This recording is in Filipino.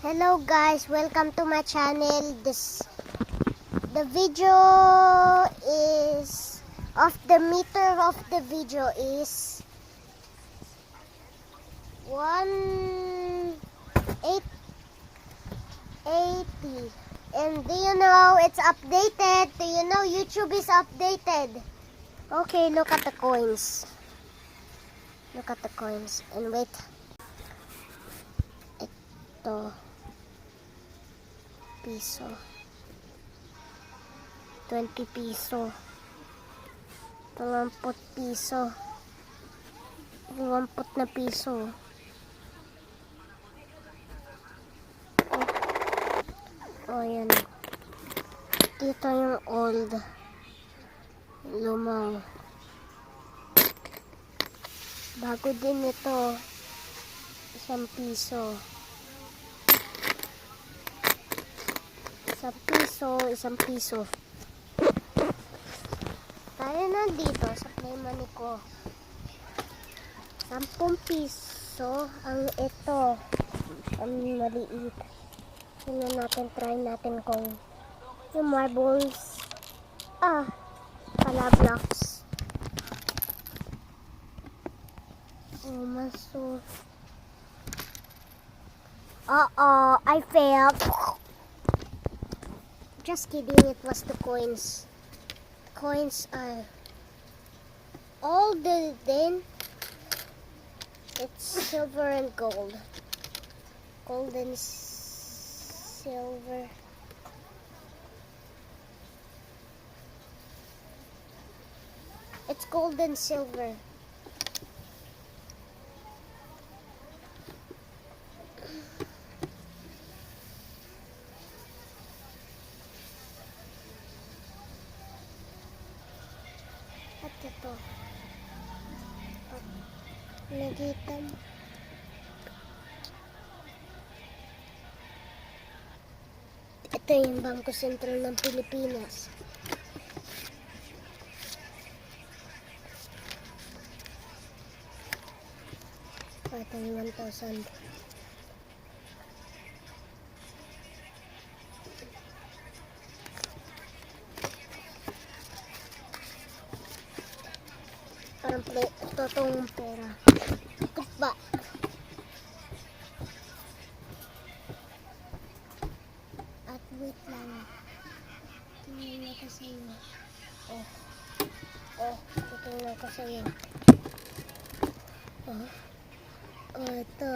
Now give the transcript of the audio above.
Hello guys, welcome to my channel. The video is of the meter of the video is 180. And do you know it's updated? Do you know YouTube is updated? Okay, look at the coins. Look at the coins and wait. Ito. Piso. 20 piso. 20 piso. 20 na piso. Oh, yan. Dito yung old. Lumang. Bago din ito. 1 piso. 1 piso. Tayo na dito sa play money ko. 10 piso ang ito. Ang maliit. Tingnan natin, try natin kung yung marbles. Pala blocks. Oh, maso. I failed. Just kidding, it was the coins. Coins are older than it's silver and gold. Gold and silver. It's gold and silver. At ito. Nakita mo. Ito yung Bangko Sentral ng Pilipinas. Ito yung 1,000. Parang totoong pera. Kupa. At wait lang. Tingnan ko sa iyo. Tingnan ko sa iyo. Ito.